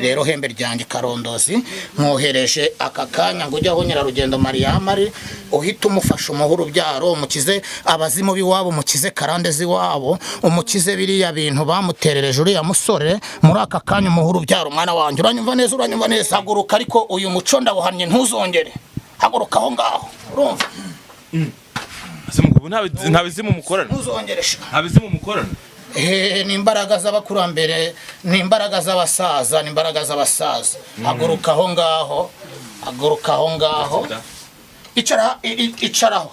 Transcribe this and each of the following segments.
rero hembe ryanjye Karondozi mwohereje aka kanya ngo ujyaho Nyirarugendo Mariamari uhita umufasha umuha urubyaro umukize abazimu biwabo umukize karande ziwabo umukize biriya bintu bamuterereje uriya musore muri aka kanya umuha urubyaro mwana wanjye uranyumva neza haguruka ariko uyu muco ndawuhannye ntuzongere haguruka aho ngaho urumva nta bizimu mukorana ntuzongeresha nta bizimu mukorana ni imbaraga z'abakurambere ni imbaraga z'abasaza haguruka aho ngaho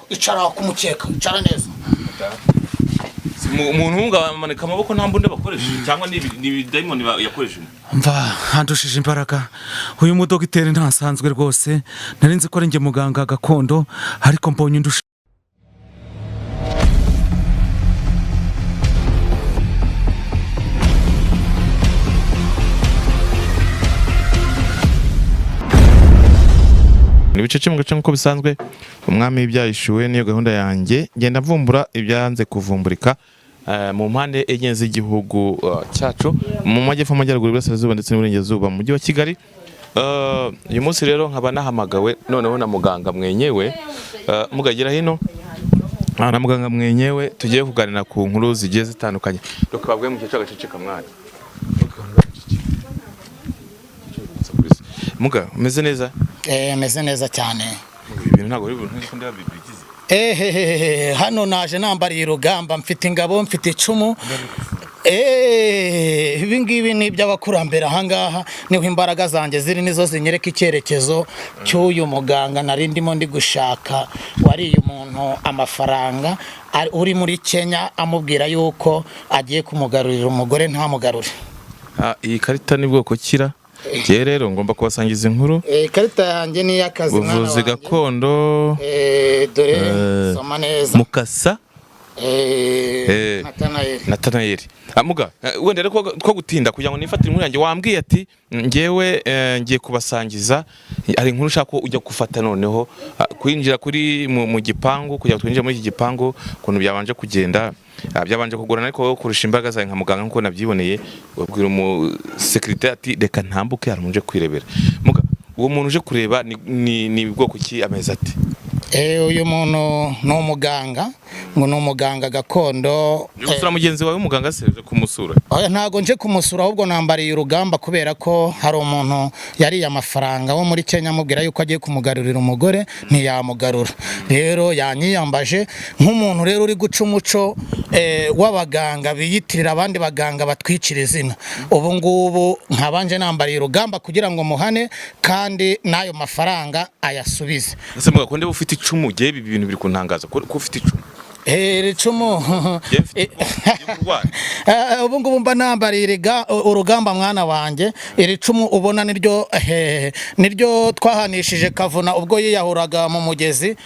icaraho kumukeka icara neza umuntu wungamanika amaboko nta mbunde bakoresha cyangwa ni daimoni yakoresha mva handushije imbaraga uyu mudogiteri ntasanzwe rwose narinzi ko ari nge muganga gakondo ariko mbonye ndusha Nibice cyo mu gace nko bisanzwe umwami ibyahishuwe niyo gahunda yanjye ngenda mvumbura ibyanze kuvumburika mu mpande enye z'igihugu cyacu mu majyepfo amajyaruguru y'Iburasirazuba ndetse n'Uburengerazuba mu mujyi wa Kigali. Uyu munsi rero nkaba nahamagawe noneho na muganga mwenyewe mugagira hino na muganga mwenyewe tugiye kuganira ku nkuru zigiye zitandukanye dokababwe mu cyacu agaceceka mwana muga umeze neza meze neza cyane ibintu ntago ari ibintu nk'uko ndabibigize hano naje nambariye urugamba mfite ingabo mfite icumu ibi ngibi ni iby'abakurambere ahangaha niho imbaraga zanjye ziri nizo zinyereka icyerekezo cy'uyu muganga nari ndimo ndi gushaka wariye umuntu amafaranga uri muri Kenya amubwira yuko agiye kumugarurira umugore ntamugarure. Iyi karita ni bwoko kira je rero ngomba kubasangiza inkuru karita yanjye ni y'akazi mwana ubuvuzi gakondo dore soma neza mukasa Natanayeli amuga wenda rero ko gutinda kugira ngo nifatire inkuru yanjye wambwiye ati ngewe ngiye kubasangiza ari inkuru ushaka ko ujya gufata noneho kwinjira kuri mu gipangu kugira twinjire muri iki gipangu kuntu byabanje kugenda byabanje kugorana ariko kurusha imbaraga zawe nka muganga nkuko nabyiboneye wabwira secretary ati reka ntambuke harumuje kwirebera muga uwo muntu uje kureba ni bwoko ki ameze ati uyu muntu ni umuganga ngo ni umuganga gakondo usura mugenzi wawe umuganga se uje kumusura ntago nje kumusura ahubwo nambariye urugamba kubera ko hari umuntu yariye amafaranga wo muri Kenya amubwira yuko agiye kumugarurira umugore ntiyamugarura rero yanyiyambaje nk'umuntu rero uri guca umuco w'abaganga biyitirira abandi baganga batwikira izina ubu ngubu nkabanje nambariye urugamba kugira ngo muhane kandi n'ayo mafaranga ayasubize ese mugakonde ufite icumu giye ibi bintu biri kuntangaza ko ufite icumu ricumu ubu ngubu mba nambariye urugamba mwana wanjye iri cumu ubona niryo twahanishije Kavuna ubwo yiyahuraga mu mugezi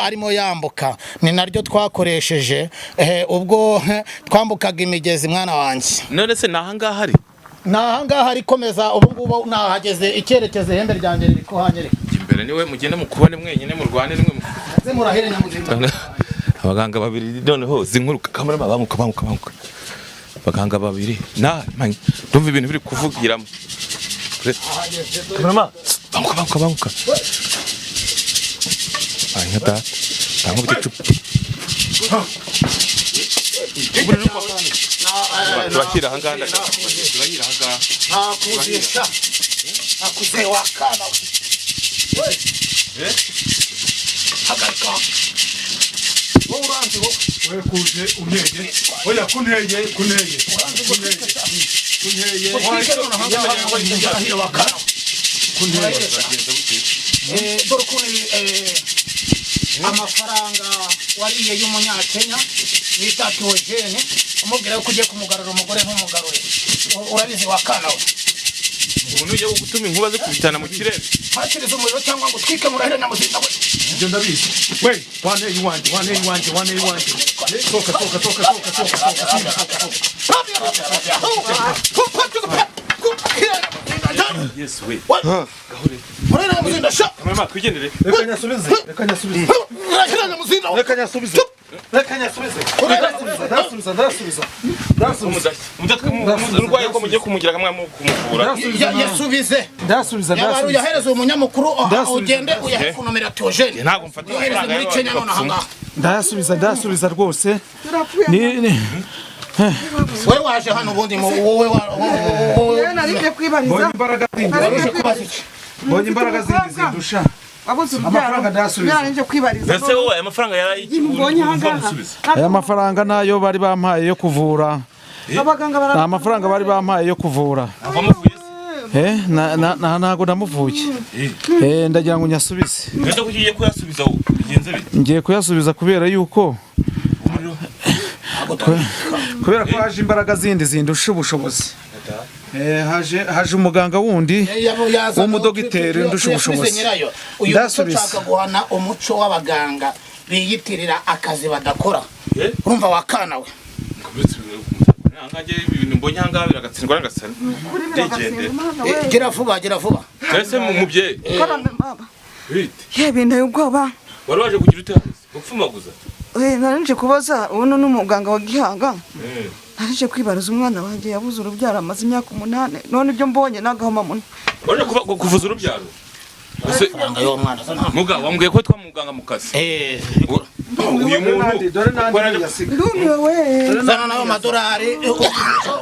arimo yambuka ni naryo twakoresheje ubwo twambukaga imigezi mwana wanjye none se nahangaha ari nahangaha ari komeza ubu ngubu nahageze icyerekezo ihembe ryanjye riri kuhanyereka imbere niwe mugende mukubone mwenyine murwane nimwe murahire nyamuzinda abaganga babiri noneho zinkuruka kamera bamuka abaganga babiri ndumva ibintu biri kuvugiramo kamera bamuka nkata tango biticupa turahira ahangaha akuze wakana hagarika uranzi we kuje untege oya kuntege amafaranga wariye y'umunyakenya bita Teogene umubwira ko ugiye kumugarura umugore ntumugarure urabizi wakana we umuntu ugiye gutuma inkuba zo kubitana mu kirere hakiriza umuriro cyangwa ngo twike murahire nyamuzinda we ibyo ndabizi we waneye iwanjye toka yes we murahire nyamuzinda sha mama kwigendere reka nyasubize murahire nyamuzinda reka nyasubize ndasubiza umurwayi ko mugiye kumugira kamwe mu kumuvura. Yasubize ndasubiza yabaru yahereza umunyamakuru ugende uyahefunomera Theogene Ntabwo mfata amafaranga muri Kenya none ahangaha ndasubiza rwose ni wowe waje hano ubundi wowe narije kwibariza mbonye imbaraga zindi zindusha amafaranga ndasubiza narije kwibariza ese wowe aya mafaranga yarayiki mbonye ahangaha aya mafaranga nayo bari bampaye yo kuvura abaganga nta mafaranga bari bampaye yo kuvura ntago namuvuye ndagira ngo nyasubize ese ko ugiye kuyasubiza bigenze bite ngiye kuyasubiza kubera yuko kubera ko haje imbaraga zindi zindusha ubushobozi haje umuganga wundi w'umudogiteri ndusha ubushobozi ndasubiza ushaka guhana umuco w'abaganga biyitirira akazi badakora urumva wakana we Angaje ibintu mbonye hanga biragatsindwa n'agasana. Gira vuba Ese mu mubye. Yebinteye ubwoba Wari waje kugira ute gupfumaguza. Narije kubaza uno n'umuganga wa Gihanga narije kwibariza umwana wanjye yabuze urubyaro amaze imyaka 8 none ibyo mbonye nagahoma muno Waje kuvuza urubyaro. Ese yo mwana muga wambwiye ko twamuganga mu kazi. Uyu muntu dore nandi yasiga ndumiwe zana nayo madolari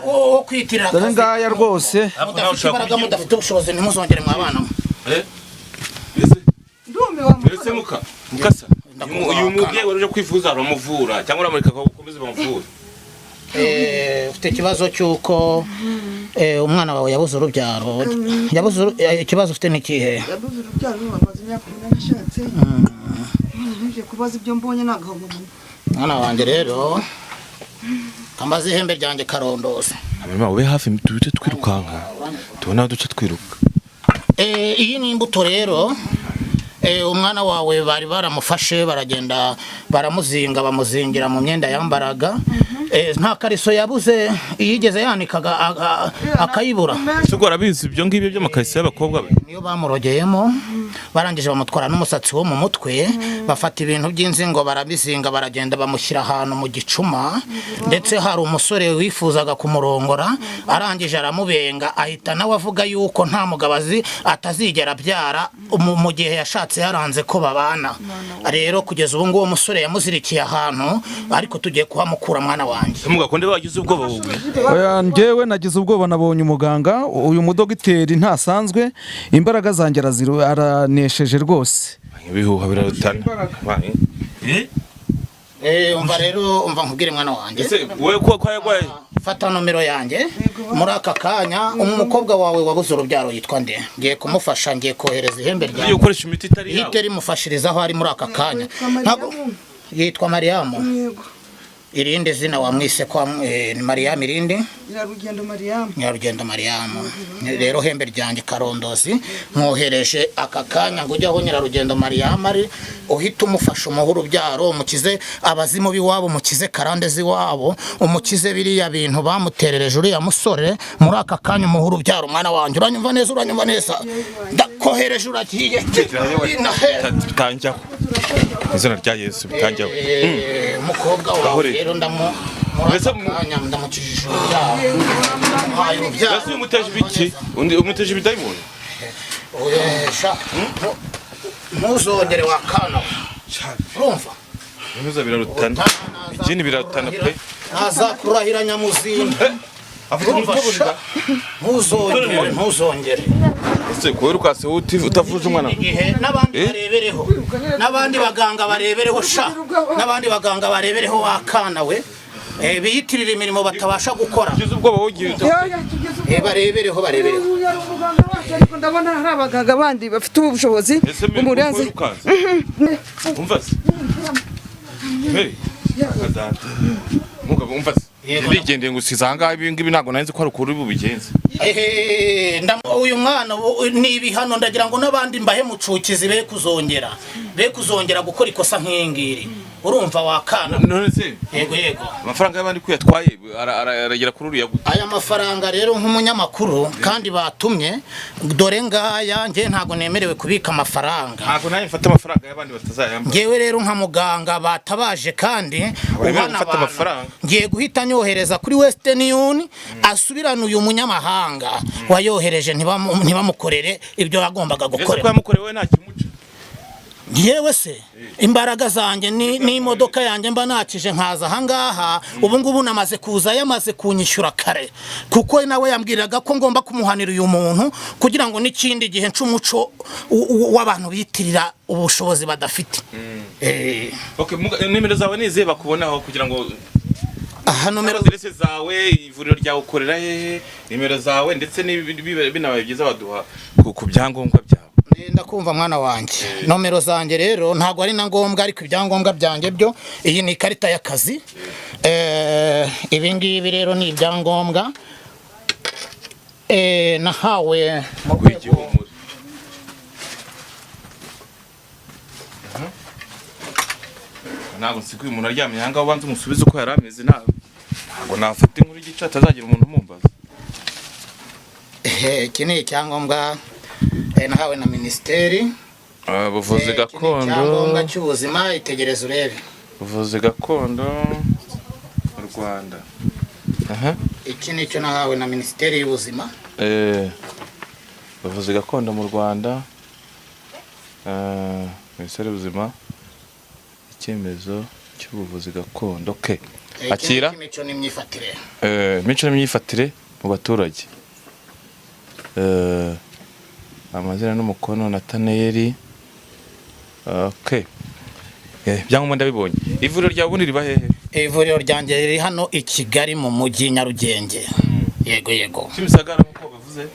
wo kwitirira dore ngaya rwose imbaraga mudafite ubushobozi ntimuzongere mwabana ndumiwe Ese mukasa. Uyu mubye wari uje kwivuza aramuvura cyangwa uramurika komeza bamuvura. Ufite ikibazo cyuko umwana wawe yabuze urubyaro yabuze ikibazo ufite n'ikihe yabuze urubyaro amaze imyaka 8 ashatse narije kubaza ibyo mbonye nagahoma muno mwana wanjye rero kambaze ihembe ryanjye karondoza Mama ube hafi tubite twirukanka. Tubona duce twiruka. Iyi ni imbuto rero umwana wawe bari baramufashe baragenda baramuzinga bamuzingira mu myenda yambaraga nta kariso yabuze yigeze yanikaga akayibura Sugora abizi ibyo ngibyo by'amakariso y'abakobwa be. niyo bamurogeyemo barangije bamutwara n'umusatsi wo mu mutwe bafata ibintu by'inzingo barabizinga baragenda bamushyira ahantu mu gicuma ndetse hari umusore wifuzaga kumurongora arangije aramubenga ahita nawe avuga yuko nta mugabazi atazigera abyara mu gihe yashatse yaranze ko babana rero kugeza ubu nguwo musore yamuzirikiye ahantu ariko tugiye kuhamukura mwana wanjye Mugakonde bagize ubwoba bugwe. oya njyewe nagize ubwoba nabonye umuganga uyu mudogiteri ntasanzwe imbaraga zanjye aranesheje rwose Ibihuha birarutana. umva rero umva nkubwire mwana wanjye Ese wowe ko yagwaye fata nomero yanjye muri aka kanya umukobwa wawe wabuze urubyaro yitwa nde ngiye kumufasha ngiye kohereza ihembe ryawe ukoresha imiti itari yawe. ihite rimufashirizaho ari muri aka kanya yitwa Mariamu yego irinde zina wamwise kwa ni Mariamu irinde Nyarugendo Mariamu rero hembe ryanjye karondozi mwohereje aka kanya ngo ujyaho Nyarugendo Mariamu ari uhita umufasha umuhuru byaro umukize abazimu biwabo umukize karande ziwabo umukize biriya bintu bamuterereje uriya musore muri aka kanya umuhuru byaro mwana wanjye uranyumva neza ndakohereje uragiye bitanjyaho izina rya Yesu bitanjyaho. Umukobwa wawe rero ndamukijije Ese umuteje biki umuteje bidayimoni. Ntuzongere wakana urumva Bimuza birarutana. Ikindi birarutana pe. ntazakurahira nyamuzinda Afite umutoborida. ntuzongere Ese ko wirukase utavuje umwana. igihe n'abandi baganga barebereho n'abandi baganga barebereho wakana we biyitirira imirimo batabasha gukora Ugize ubwoba wogiye. barebereho ndabona hari abaganga bandi bafite ubushobozi umurenze Umva se. Hey. Akadata. Mugabo umva se. Bigendeye ngo sizanga ibingibi ntago nanze ko ari ukuri bubigenze. Uyu mwana ni ibihano ndagira ngo n'abandi mbahe mucukizi be kuzongera gukora ikosa nk'ingiri urumva wakana. none se Yego yego. amafaranga y'abandi ko yatwaye aragera kuri uriya gute? Aya mafaranga rero nk'umunyamakuru kandi batumye dore ngaya nge ntago nemerewe kubika amafaranga. Ntabwo nanjye mfata amafaranga y'abandi batazayamba. Ngewe rero nka muganga batabaje kandi ubana gufata amafaranga. Ngiye guhita nyohereza kuri Western Union asubirana uyu munyamahanga wayohereje ntibamukorere ibyo yagombaga Ese ko gukora. yamukorewe nta kimuca? Yewe se imbaraga zanjye ni imodoka yanjye mba nakije nkaza ahangaha ubu ngubu namaze kuza yamaze kunyishyura kare kuko nawe yambwiraga ko ngomba kumuhanira uyu muntu kugira ngo n'ikindi gihe ncumuco w'abantu bitirira ubushobozi badafite. Okay, nimero zawe nize bakubonaho kugira ngo aha nomero adresse zawe ivuriro ryawe ukorera hehe nimero zawe ndetse binabaye byiza baduha ku byangombwa byawe. Ndakumva mwana wanjye nomero zanjye rero ntago ari na ngombwa ariko ibyangombwa byanjye byo iyi ni ikarita y'akazi ibi ngibi rero ni ibyangombwa nahawe mu kw'igihumure. Ntabwo nsikuye umuntu aryamye hanga ubanza umusubize uko yari ameze ntabwo nafata inkuru y'igice atazagira umuntu umumbaza. iki ni icyangombwa nahawe na minisiteri buvuzi gakondo icyangombwa cy'ubuzima itegereza urebe buvuzi gakondo mu Rwanda. iki ni cyo nahawe na minisiteri y'ubuzima buvuzi gakondo mu Rwanda minisiteri y'ubuzima icyemezo cy'ubuvuzi gakondo. Okay, akira imico n'imyifatire imico n'imyifatire mu baturage. Amazina n'umukono na Taneyeri. Okay, byangombwa ndabibonye. Ivuriro rya bundi riba hehe? Ivuriro ryanjye riri hano i Kigali mu mujyi Nyarugenge. Yego yego. Kimisagara nkuko bavuze.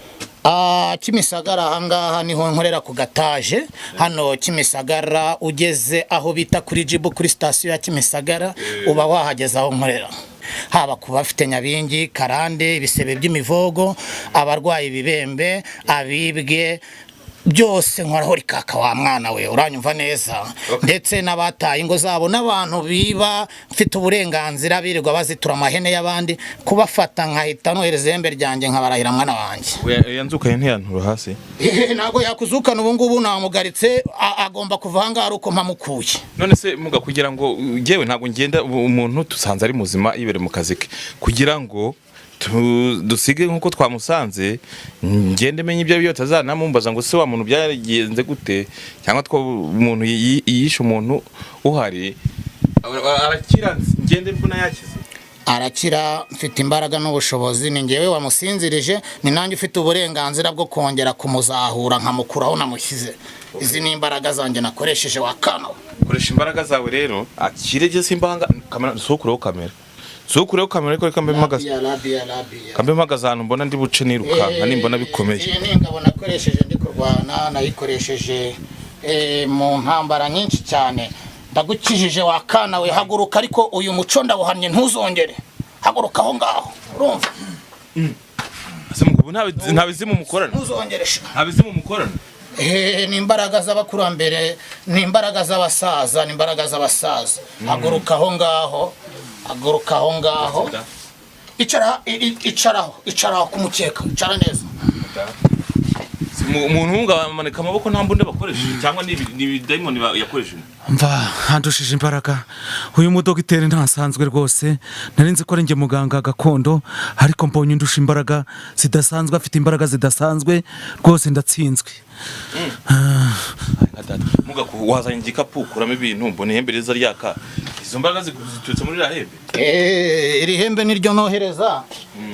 Kimisagara ahangaha niho nkorera ku gataje hano Kimisagara ugeze aho bita kuri Jibu kuri station ya Kimisagara uba wahageza aho nkorera. Haba kuba afite nyabingi karande ibisebe by'imivogo abarwayi bibembe abibwe byose nkoraho rikaka wa mwana we uranyumva neza. Ndetse n'abataye ingo zabo n'abantu biba mfite uburenganzira birirwa bazitura amahene y'abandi kubafata nkahita nohereza ihembe ryanjye nkabarahira mwana wanjye. Yanzukaye ntiyantura hasi? Ntago yakuzukana ubu ngubu namugaritse agomba kuva hanga ari uko mpamukuye. None se muga kugira ngo yewe ntago ngenda umuntu tusanze ari muzima ibere mu kazi ke kugira ngo dusige nkuko twamusanze ngende menye ibyo byose azanamumbaza ngo se wa muntu byagenze gute cyangwa umuntu yishe umuntu uhari arakira ngende mbona yakize arakira mfite imbaraga n'ubushobozi ni ngewe wamusinzirije ni nanjye ufite uburenganzira bwo kongera kumuzahura nkamukuraho namushyize. Izi ni imbaraga zanjye nakoresheje wakana. Koresha imbaraga zawe rero akirege simbanga kamera sokureho kamera Sukureho kamera ko kambe magaza hano mbona ndi buce niruka nani mbona bikomeye. Iyi ngabo nakoresheje ndi kurwana nayikoresheje mu ntambara nyinshi cyane. Ndagukijije wakana we haguruka ariko uyu muco ndawuhannye ntuzongere. Haguruka aho ngaho urumva. Ase mukubu ntabizimu mukorana. Ntuzongeresha. Ntabizimu mukorana. Ni imbaraga z'abakurambere ni imbaraga z'abasaza ni imbaraga z'abasaza. Haguruka aho ngaho. Aguruka aho ngaho icaraho kumukeka icara neza. Umuntu ungamanika amaboko nta mbunde bakoresheje cyangwa ni diamond yakoresheje? Mva handushije imbaraga uyu mudogiteri ntasanzwe rwose narinzi ko ari nge muganga gakondo ariko mbonye ndusha imbaraga zidasanzwe afite imbaraga zidasanzwe rwose ndatsinzwe. Muga wazanye igikapu kuramo ibintu mbone ihembe riza ryaka izo mbaraga ziturutse muri rahembe. Iri hembe niryo nohereza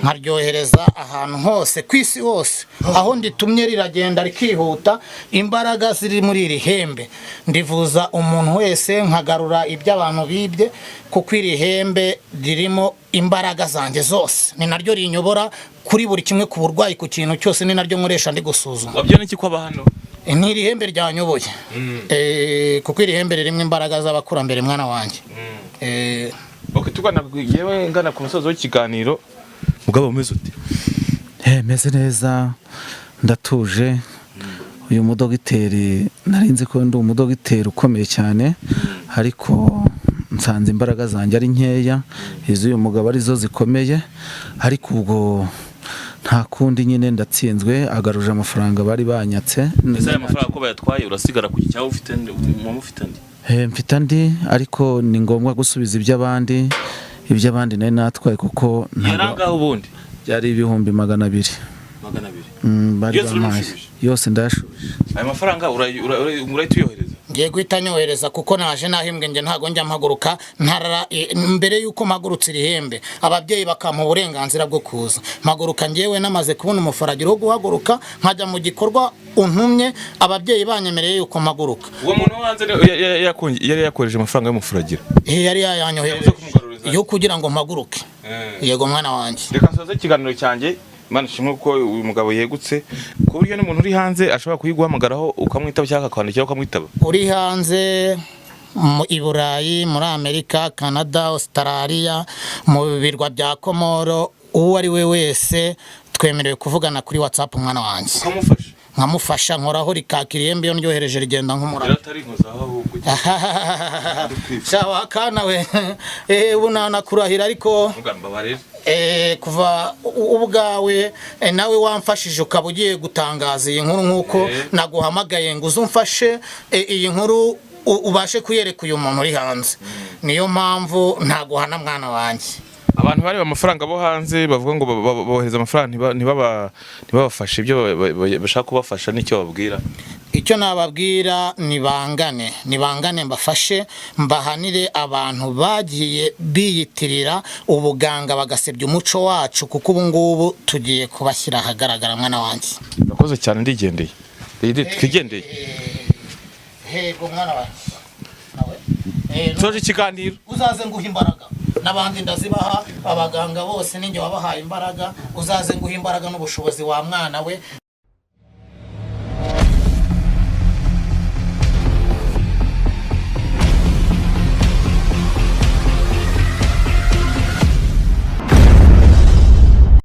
nkaryohereza ahantu hose kwisi hose aho nditumye riragenda rikihuta imbaraga ziri muri iri hembe ndivuza umuntu wese nkagarura ibyo abantu bibye kuko iri hembe ririmo imbaraga zanjye zose ni naryo rinyobora kuri buri kimwe ku burwayi ku kintu cyose ni naryo nkoresha ndi gusuzuma. Wabyo niki kwaba hano? Ni iri hembe ryanyoboye kuko iri hembe ririmo imbaraga z'abakurambere mwana wanjye. Okay, tugana yewe ngana ku musozo w'ikiganiro mugabo umeze ute? Meze neza ndatuje. Uyu mudogiteri narinzi ko ndi umudogiteri ukomeye cyane ariko nsanze imbaraga zanjye ari nkeya iz'uyu mugabo arizo zikomeye, ariko ubwo nta kundi nyine ndatsinzwe, agaruje amafaranga bari banyatse. ese aya mafaranga ko bayatwaye urasigara ku cyangwa ufite andi? Mfite andi, ariko ni ngombwa gusubiza iby'abandi nari natwaye kuko yarangaho ubundi byari 200,000. Bari bampaye yose ndayashubije. aya mafaranga urahita uyohereza? ngiye guhita nyohereza kuko naje nahimbwe nge ntago njya mpaguruka mbere yuko mpagurutse irihembe ababyeyi bakampa uburenganzira bwo kuza mpaguruka ngewe namaze kubona umufaragiro wo guhaguruka nkajya mu gikorwa untumye, ababyeyi banyemereye yuko mpaguruka. uwo muntu wanze yari yakoresheje amafaranga y'umufuragiro yari yayanyohereje yo kugira ngo mpaguruke. Yego mwana wanjye, reka nsoze ikiganiro cyanjye. Mana shimwe ko uyu mugabo yegutse ku buryo n'umuntu uri hanze ashobora kuyiguhamagaraho ukamwitaba cyangwa akakwandikira ukamwitaba. uri hanze i Burayi, muri Amerika, Canada, Australia, mu birwa bya Komoro, uwo ari we wese twemerewe kuvugana kuri WhatsApp mwana wanjye, nkamufasha nkoraho rikakiriye mbiyo ndyohereje rigenda nk'umuraba. Shawa kana we ubunana kurahira ariko kuva ubwawe nawe wamfashije ukaba ugiye gutangaza iyi nkuru nk'uko naguhamagaye ngo uzumfashe iyi nkuru ubashe kuyereka uyu muntu uri hanze. Niyo mpamvu ntaguhana mwana wanjye. Abantu bari amafaranga bo hanze bavuga ngo bohereza amafaranga ntibabafashe ibyo bashaka kubafasha, n'icyo babwira? Icyo nababwira nibangane mbafashe, mbahanire abantu bagiye biyitirira ubuganga bagasebya umuco wacu, kuko ubu ngubu tugiye kubashyira ahagaragara mwana wanjye. Urakoze cyane, ndigendeye twigendeye. Hego mwana wanjye soje ikiganiro uzaze nguha imbaraga, n'abandi ndazibaha, abaganga bose ninjye wabahaye imbaraga, uzaze nguha imbaraga n'ubushobozi wa mwana we.